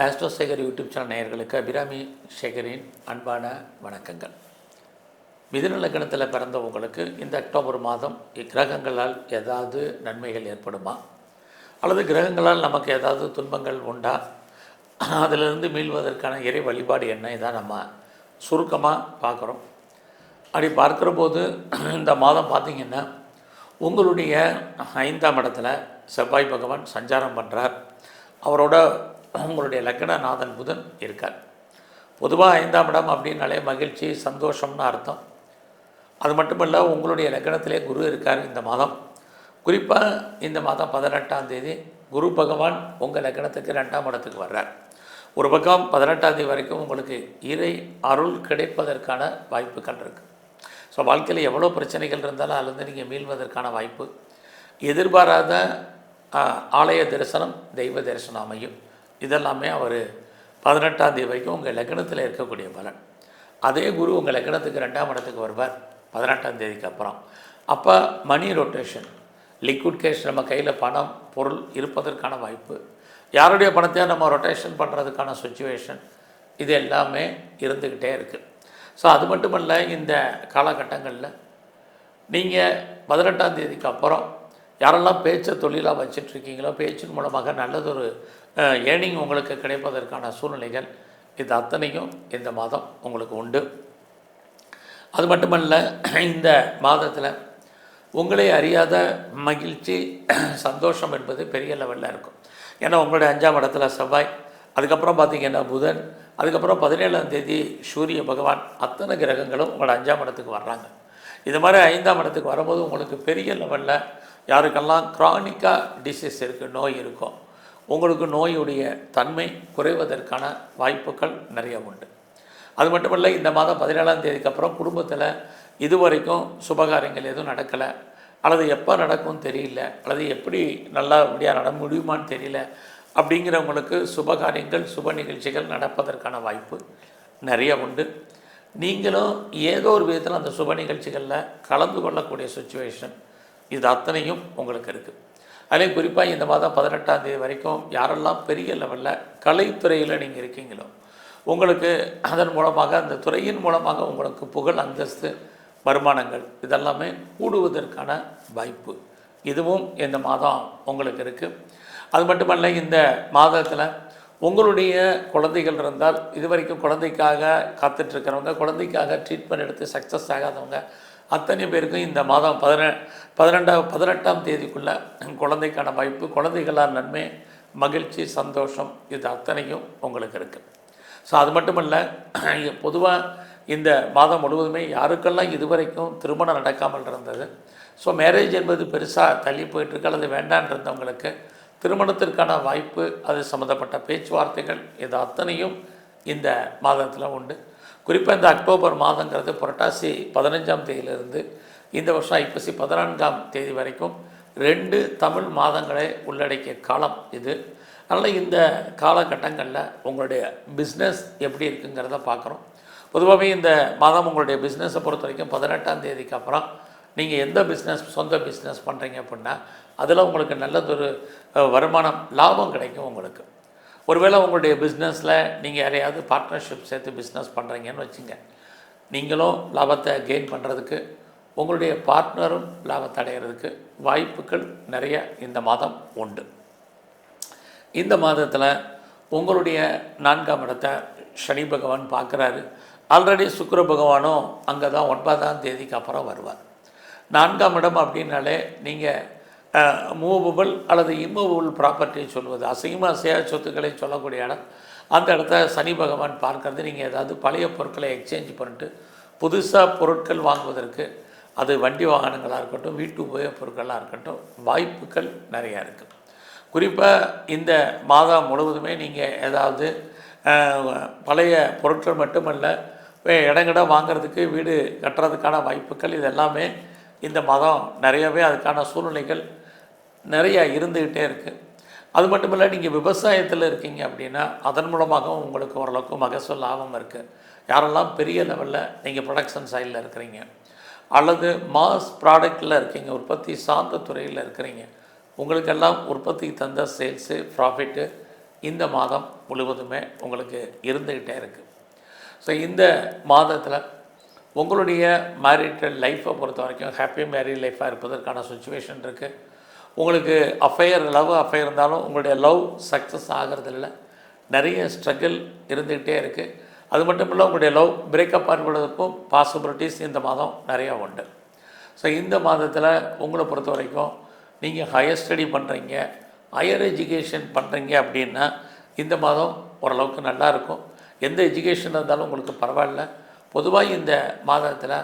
Astro Sekar YouTube channel நேயர்களுக்கு அபிராமி சேகரின் அன்பான வணக்கங்கள். மிதுன லக்னத்தில் பிறந்த உங்களுக்கு இந்த அக்டோபர் மாதம் கிரகங்களால் ஏதாவது நன்மைகள் ஏற்படுமா, அல்லது கிரகங்களால் நமக்கு ஏதாவது துன்பங்கள் உண்டா, அதிலிருந்து மீள்வதற்கான இறை வழிபாடு என்ன, இதான் நம்ம சுருக்கமாக பார்க்குறோம். அப்படி பார்க்குற போது இந்த மாதம் பார்த்திங்கன்னா உங்களுடைய 5ஆம் இடத்துல செவ்வாய் பகவான் சஞ்சாரம் பண்ணுறார். அவரோட உங்களுடைய லக்னநாதன் புதன் இருக்கார். பொதுவாக 5ஆம் இடம் அப்படின்னாலே மகிழ்ச்சி, சந்தோஷம்னு அர்த்தம். அது மட்டுமல்ல, உங்களுடைய லக்னத்திலே குரு இருக்கார் இந்த மாதம். குறிப்பாக இந்த மாதம் 18ஆம் தேதி குரு பகவான் உங்கள் லக்னத்துக்கு 2ஆம் இடத்துக்கு வர்றார். ஒரு பக்கம் 18ஆம் தேதி வரைக்கும் உங்களுக்கு இறை அருள் கிடைப்பதற்கான வாய்ப்புகள் இருக்குது. ஸோ வாழ்க்கையில் எவ்வளோ பிரச்சனைகள் இருந்தாலும் அதுலேருந்து நீங்கள் மீள்வதற்கான வாய்ப்பு, எதிர்பாராத ஆலய தரிசனம், தெய்வ தரிசனம் அமையும். இதெல்லாமே அவர் 18ஆம் தேதி வரைக்கும் உங்கள் லக்னத்தில் இருக்கக்கூடிய பலன். அதே குரு உங்கள் லக்னத்துக்கு 2ஆம் இடத்துக்கு வருவார் 18ஆம் தேதிக்கு அப்புறம். அப்போ மணி ரொட்டேஷன், லிக்விட் கேஷ், நம்ம கையில் பணம் பொருள் இருப்பதற்கான வாய்ப்பு, யாருடைய பணத்தையும் நம்ம ரொட்டேஷன் பண்ணுறதுக்கான சுச்சுவேஷன், இது எல்லாமே இருந்துக்கிட்டே இருக்குது. ஸோ அது மட்டுமல்ல, இந்த காலகட்டங்களில் நீங்கள் 18ஆம் தேதிக்கு அப்புறம் யாரெல்லாம் பேச்சை தொழிலாக வச்சிட்ருக்கீங்களோ, பேச்சின் மூலமாக நல்லதொரு ஏர்னிங் உங்களுக்கு கிடைப்பதற்கான சூழ்நிலைகள், இது அத்தனையும் இந்த மாதம் உங்களுக்கு உண்டு. அது மட்டுமல்ல, இந்த மாதத்தில் உங்களே அறியாத மகிழ்ச்சி, சந்தோஷம் என்பது பெரிய லெவலில் இருக்கும். ஏன்னா உங்களுடைய 5ஆம் இடத்துல செவ்வாய், அதுக்கப்புறம் பார்த்திங்கன்னா புதன், அதுக்கப்புறம் 17ஆம் தேதி சூரிய பகவான், அத்தனை கிரகங்களும் உங்களோட 5ஆம் இடத்துக்கு வர்றாங்க. இது மாதிரி 5ஆம் இடத்துக்கு வரும்போது உங்களுக்கு பெரிய லெவலில் யாருக்கெல்லாம் க்ரானிக்காக டிசீஸ் இருக்குது, நோய் இருக்கும், உங்களுக்கு நோயுடைய தன்மை குறைவதற்கான வாய்ப்புகள் நிறைய உண்டு. அது மட்டுமல்ல, இந்த மாதம் 17ஆம் தேதிக்கு அப்புறம் குடும்பத்தில் இதுவரைக்கும் சுபகாரியங்கள் எதுவும் நடக்கலை, அல்லது எப்போ நடக்கும்னு தெரியல, அல்லது எப்படி நல்லபடியாக நட முடியுமான்னு தெரியல அப்படிங்கிறவங்களுக்கு சுபகாரியங்கள், சுப நிகழ்ச்சிகள் நடப்பதற்கான வாய்ப்பு நிறைய உண்டு. நீங்களும் ஏதோ ஒரு விதத்தில் அந்த சுப நிகழ்ச்சிகளில் கலந்து கொள்ளக்கூடிய சுச்சுவேஷன், இது அத்தனையும் உங்களுக்கு இருக்குது. அதுலேயும் குறிப்பாக இந்த மாதம் 18ஆம் தேதி வரைக்கும் யாரெல்லாம் பெரிய லெவலில் கலைத்துறையில் நீங்கள் இருக்கீங்களோ, உங்களுக்கு அதன் மூலமாக, அந்த துறையின் மூலமாக உங்களுக்கு புகழ், அந்தஸ்து, வருமானங்கள் இதெல்லாமே கூடுவதற்கான வாய்ப்பு, இதுவும் இந்த மாதம் உங்களுக்கு இருக்குது. அது மட்டுமல்ல, இந்த மாதத்தில் உங்களுடைய குழந்தைகள் இருந்தால், இது வரைக்கும் குழந்தைக்காக காத்துட்ருக்கிறவங்க, குழந்தைக்காக ட்ரீட்மெண்ட் எடுத்து சக்ஸஸ் ஆகாதவங்க அத்தனை பேருக்கும் இந்த மாதம் 18ஆம் தேதிக்குள்ளே குழந்தைக்கான வாய்ப்பு, குழந்தைகளால் நன்மை, மகிழ்ச்சி, சந்தோஷம், இது அத்தனையும் உங்களுக்கு இருக்குது. ஸோ அது மட்டுமல்ல, பொதுவாக இந்த மாதம் முழுவதுமே யாருக்கெல்லாம் இதுவரைக்கும் திருமணம் நடக்காமல் இருந்தது, ஸோ மேரேஜ் என்பது பெருசாக தள்ளி போயிட்டுருக்கு, அல்லது வேண்டான் இருந்தவங்களுக்கு திருமணத்திற்கான வாய்ப்பு, அது சம்மந்தப்பட்ட பேச்சுவார்த்தைகள், இது அத்தனையும் இந்த மாதத்தில் உண்டு. குறிப்பாக இந்த அக்டோபர் மாதங்கிறது புரட்டாசி 15ஆம் தேதியிலிருந்து இந்த வருஷம் ஐப்பசி 14ஆம் தேதி வரைக்கும் 2 தமிழ் மாதங்களை உள்ளடக்கிய காலம் இது. அதனால் இந்த காலகட்டங்களில் உங்களுடைய பிஸ்னஸ் எப்படி இருக்குங்கிறத பார்க்குறோம். பொதுவாகவே இந்த மாதம் உங்களுடைய பிஸ்னஸை பொறுத்த வரைக்கும் 18ஆம் தேதிக்கு அப்புறம் நீங்கள் எந்த பிஸ்னஸ், சொந்த பிஸ்னஸ் பண்ணுறீங்க அப்படின்னா அதில் உங்களுக்கு நல்லதொரு வருமானம், லாபம் கிடைக்கும் உங்களுக்கு. ஒருவேளை உங்களுடைய பிஸ்னஸில் நீங்கள் யாரையாவது பார்ட்னர்ஷிப் சேர்த்து பிஸ்னஸ் பண்ணுறீங்கன்னு வச்சுங்க, நீங்களும் லாபத்தை கெயின் பண்ணுறதுக்கு, உங்களுடைய பார்ட்னரும் லாபத்தை அடைகிறதுக்கு வாய்ப்புகள் நிறைய இந்த மாதம் உண்டு. இந்த மாதத்தில் உங்களுடைய 4ஆம் இடத்தை சனி பகவான் பார்க்குறாரு. ஆல்ரெடி சுக்கிர பகவானும் அங்கே தான் 9ஆம் தேதிக்கு அப்புறம் வருவார். 4ஆம் இடம் அப்படின்னாலே நீங்கள் மூவபிள் அல்லது இம்மூவபிள் ப்ராப்பர்ட்டியை சொல்வது, அசையும் அசையா சொத்துக்களை சொல்லக்கூடிய இடம். அந்த இடத்த சனி பகவான் பார்க்கறது, நீங்கள் ஏதாவது பழைய பொருட்களை எக்ஸ்சேஞ்ச் பண்ணிட்டு புதுசாக பொருட்கள் வாங்குவதற்கு, அது வண்டி வாகனங்களாக இருக்கட்டும், வீட்டு உபயோகப் பொருட்களாக இருக்கட்டும், வாய்ப்புகள் நிறையா இருக்குது. குறிப்பாக இந்த மாதம் முழுவதுமே நீங்கள் ஏதாவது பழைய பொருட்கள் மட்டுமல்ல, இடங்கட வாங்கிறதுக்கு, வீடு கட்டுறதுக்கான வாய்ப்புகள், இது எல்லாமே இந்த மாதம் நிறையவே அதுக்கான சூழ்நிலைகள் நிறையா இருந்துக்கிட்டே இருக்குது. அது மட்டுமில்லை, நீங்கள் விவசாயத்தில் இருக்கீங்க அப்படின்னா அதன் மூலமாக உங்களுக்கு ஓரளவுக்கு மகசூல் லாபம் இருக்குது. யாரெல்லாம் பெரிய லெவலில் நீங்கள் ப்ரொடக்ஷன் சைடில் இருக்கிறீங்க, அல்லது மாஸ் ப்ராடக்டில் இருக்கீங்க, உற்பத்தி சார்ந்த துறையில் இருக்கிறீங்க, உங்களுக்கெல்லாம் உற்பத்திக்கு தந்த சேல்ஸு, ப்ராஃபிட்டு, இந்த மாதம் முழுவதுமே உங்களுக்கு இருந்துக்கிட்டே இருக்குது. ஸோ இந்த மாதத்தில் உங்களுடைய மேரிட்டல் லைஃப்பை பொறுத்த வரைக்கும் ஹாப்பி மேரிட் லைஃப்பாக இருப்பதற்கான சுச்சுவேஷன் இருக்குது. உங்களுக்கு லவ் அஃபையர் இருந்தாலும் உங்களுடைய லவ் சக்ஸஸ் ஆகிறதில்ல, நிறைய ஸ்ட்ரகிள் இருந்துக்கிட்டே இருக்குது. அது மட்டும் இல்லை, உங்களுடைய லவ் பிரேக்கப் ஆகுவதற்கும் பாசிபிலிட்டிஸ் இந்த மாதம் நிறையா உண்டு. ஸோ இந்த மாதத்தில் உங்களை பொறுத்த வரைக்கும் நீங்கள் ஹையர் ஸ்டடி பண்ணுறீங்க, ஹையர் எஜுகேஷன் பண்ணுறீங்க அப்படின்னா இந்த மாதம் ஓரளவுக்கு நல்லாயிருக்கும். எந்த எஜுகேஷன் இருந்தாலும் உங்களுக்கு பரவாயில்ல. பொதுவாக இந்த மாதத்தில்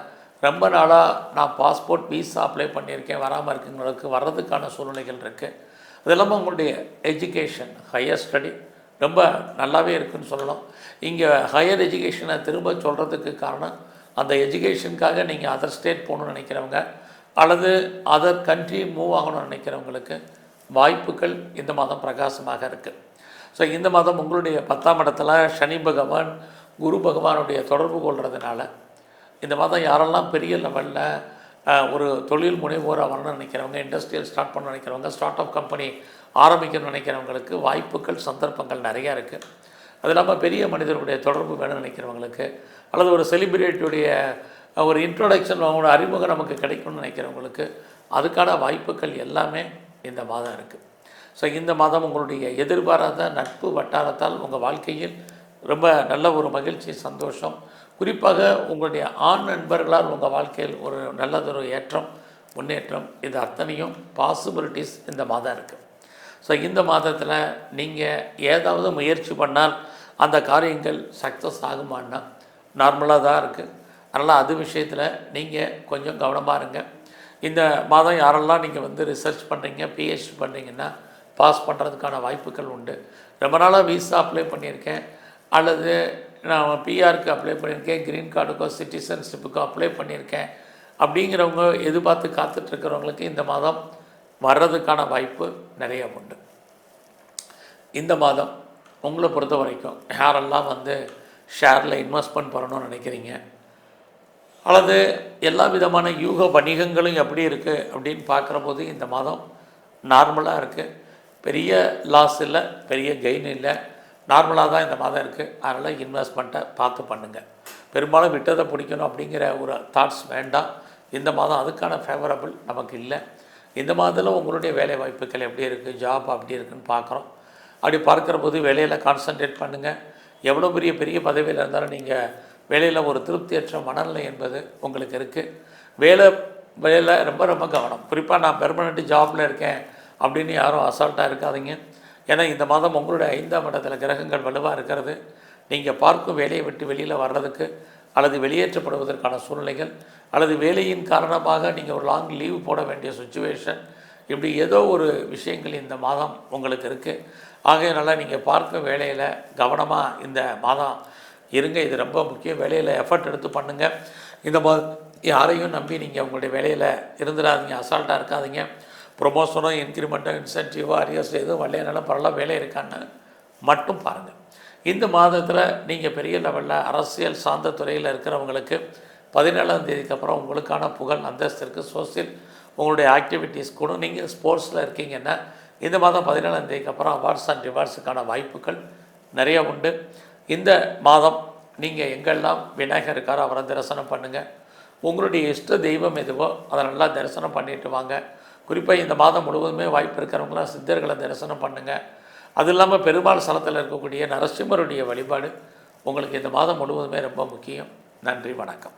ரொம்ப நாளாக நான் பாஸ்போர்ட் விசா அப்ளை பண்ணியிருக்கேன், வராமல் இருக்குங்களுக்கு வர்றதுக்கான சூழ்நிலைகள் இருக்குது. அது இல்லாமல் உங்களுடைய எஜுகேஷன் ஹையர் ஸ்டடி ரொம்ப நல்லாவே இருக்குதுன்னு சொல்லலாம். இங்கே ஹையர் எஜுகேஷனை திரும்ப சொல்கிறதுக்கு காரணம், அந்த எஜுகேஷனுக்காக நீங்கள் அதர் ஸ்டேட் போகணுன்னு நினைக்கிறவங்க அல்லது அதர் கண்ட்ரி மூவ் ஆகணும்னு நினைக்கிறவங்களுக்கு வாய்ப்புகள் இந்த மாதம் பிரகாசமாக இருக்குது. ஸோ இந்த மாதம் உங்களுடைய 10ஆம் இடத்துல சனி பகவான் குரு பகவானுடைய தொடர்பு கொள்கிறதுனால இந்த மாதம் யாரெல்லாம் பெரிய லெவலில் ஒரு தொழில் முனைவோராக வரணும்னு நினைக்கிறவங்க, இண்டஸ்ட்ரியல் ஸ்டார்ட் பண்ண நினைக்கிறவங்க, ஸ்டார்ட் அப் கம்பெனி ஆரம்பிக்கணும்னு நினைக்கிறவங்களுக்கு வாய்ப்புகள் சந்தர்ப்பங்கள் நிறையா இருக்குது. அது இல்லாமல் பெரிய மனிதர்களுடைய தொடர்பு வேணும்னு நினைக்கிறவங்களுக்கு அல்லது ஒரு செலிபிரிட்டியுடைய ஒரு இன்ட்ரோடக்ஷன், அவங்களோட அறிமுகம் நமக்கு கிடைக்கணும்னு நினைக்கிறவங்களுக்கு அதுக்கான வாய்ப்புகள் எல்லாமே இந்த மாதம் இருக்குது. ஸோ இந்த மாதம் உங்களுடைய எதிர்பாராத நட்பு வட்டாரத்தால் உங்கள் வாழ்க்கையில் ரொம்ப நல்ல ஒரு மகிழ்ச்சி, சந்தோஷம், குறிப்பாக உங்களுடைய ஆண் நண்பர்களால் உங்கள் வாழ்க்கையில் ஒரு நல்லதொரு ஏற்றம், முன்னேற்றம், இது அத்தனையும் பாசிபிலிட்டிஸ் இந்த மாதம் இருக்குது. ஸோ இந்த மாதத்தில் நீங்கள் ஏதாவது முயற்சி பண்ணால் அந்த காரியங்கள் சக்ஸஸ் ஆகுமான்னா நார்மலாக தான் இருக்குது. அதனால் அது விஷயத்தில் நீங்கள் கொஞ்சம் கவனமாக இருங்க. இந்த மாதம் யாரெல்லாம் நீங்கள் ரிசர்ச் பண்ணுறீங்க, பிஹெச்டி பண்ணுறீங்கன்னா பாஸ் பண்ணுறதுக்கான வாய்ப்புகள் உண்டு. ரொம்ப நாளாக விசா அப்ளை பண்ணியிருக்கேன் அல்லது நான் பிஆருக்கு அப்ளை பண்ணியிருக்கேன், க்ரீன் கார்டுக்கோ சிட்டிசன்ஷிப்புக்கோ அப்ளை பண்ணியிருக்கேன் அப்படிங்கிறவங்க எதிர்பார்த்து காத்துட்ருக்கிறவங்களுக்கு இந்த மாதம் வர்றதுக்கான வாய்ப்பு நிறைய உண்டு. இந்த மாதம் உங்களை பொறுத்த வரைக்கும் யாரெல்லாம் ஷேரில் இன்வெஸ்ட்மெண்ட் பண்ணணும்னு நினைக்கிறீங்க அல்லது எல்லா விதமான யூக வணிகங்களும் எப்படி இருக்குது அப்படின்னு பார்க்குற போது இந்த மாதம் நார்மலாக இருக்குது. பெரிய லாஸ் இல்லை, பெரிய கெயின் இல்லை, நார்மலாக தான் இந்த மாதம் இருக்குது. அதனால் இன்வெஸ்ட்மெண்ட்டை பார்த்து பண்ணுங்கள். பெரும்பாலும் விட்டதை பிடிக்கணும் அப்படிங்கிற ஒரு தாட்ஸ் வேண்டாம். இந்த மாதம் அதுக்கான ஃபேவரபிள் நமக்கு இல்லை. இந்த மாதத்தில் உங்களுடைய வேலை வாய்ப்புகள் எப்படி இருக்குது, ஜாப் அப்படி இருக்குதுன்னு பார்க்குறோம். அப்படி பார்க்குற போது வேலையில் கான்சன்ட்ரேட் பண்ணுங்கள். எவ்வளோ பெரிய பெரிய பதவியில் இருந்தாலும் நீங்கள் வேலையில் ஒரு திருப்தியற்ற மனநிலை என்பது உங்களுக்கு இருக்குது. வேலை ரொம்ப ரொம்ப கவனம். குறிப்பாக நான் பெர்மனெண்ட் ஜாபில் இருக்கேன் அப்படின்னு யாரும் அசால்ட்டாக இருக்காதீங்க. ஏன்னா இந்த மாதம் உங்களுடைய 5ஆம் இடத்துல கிரகங்கள் வலுவாக இருக்கிறது. நீங்கள் பார்க்கும் வேலையை விட்டு வெளியில் வர்றதுக்கு அல்லது வெளியேற்றப்படுவதற்கான சூழ்நிலைகள் அல்லது வேலையின் காரணமாக நீங்கள் ஒரு லாங் லீவ் போட வேண்டிய சுச்சுவேஷன், இப்படி ஏதோ ஒரு விஷயங்கள் இந்த மாதம் உங்களுக்கு இருக்குது. ஆகையினால நீங்கள் பார்க்கும் வேலையில் கவனமாக இந்த மாதம் இருங்க. இது ரொம்ப முக்கியம். வேலையில் எஃபர்ட் எடுத்து பண்ணுங்கள். இந்த யாரையும் நம்பி நீங்கள் உங்களுடைய வேலையில் இருந்துடாதீங்க, அசால்ட்டாக இருக்காதீங்க. ப்ரொமோஷனோ இன்க்ரிமெண்ட்டோ இன்சென்டிவோ அரியர்ஸ் எதுவும் வரலைனாலும் பரவாயில்ல, வேலை இருக்கான்னு மட்டும் பாருங்கள். இந்த மாதத்தில் நீங்கள் பெரிய லெவலில் அரசியல் சார்ந்த துறையில் இருக்கிறவங்களுக்கு 17ஆம் தேதிக்கு அப்புறம் உங்களுக்கான புகழ் அந்தஸ்து இருக்குது. சோசியல் உங்களுடைய ஆக்டிவிட்டீஸ் கூட நீங்கள் ஸ்போர்ட்ஸில் இருக்கீங்கன்னா இந்த மாதம் 17ஆம் தேதிக்கு அப்புறம் அவார்ட்ஸ் அண்ட் ரிவார்ட்ஸுக்கான வாய்ப்புகள் நிறைய உண்டு. இந்த மாதம் நீங்கள் எங்கெல்லாம் விநாயகர் இருக்காரோ அவரை தரிசனம் பண்ணுங்கள். உங்களுடைய இஷ்ட தெய்வம் எதுவோ அதை நல்லா தரிசனம் பண்ணிட்டு வாங்க. குறிப்பாக இந்த மாதம் முழுவதுமே வாய்ப்பு இருக்கிறவங்களாம் சித்தர்களை தரிசனம் பண்ணுங்கள். அது இல்லாமல் பெருமாள் ஸ்தலத்தில் இருக்கக்கூடிய நரசிம்மருடைய வழிபாடு உங்களுக்கு இந்த மாதம் முழுவதுமே ரொம்ப முக்கியம். நன்றி, வணக்கம்.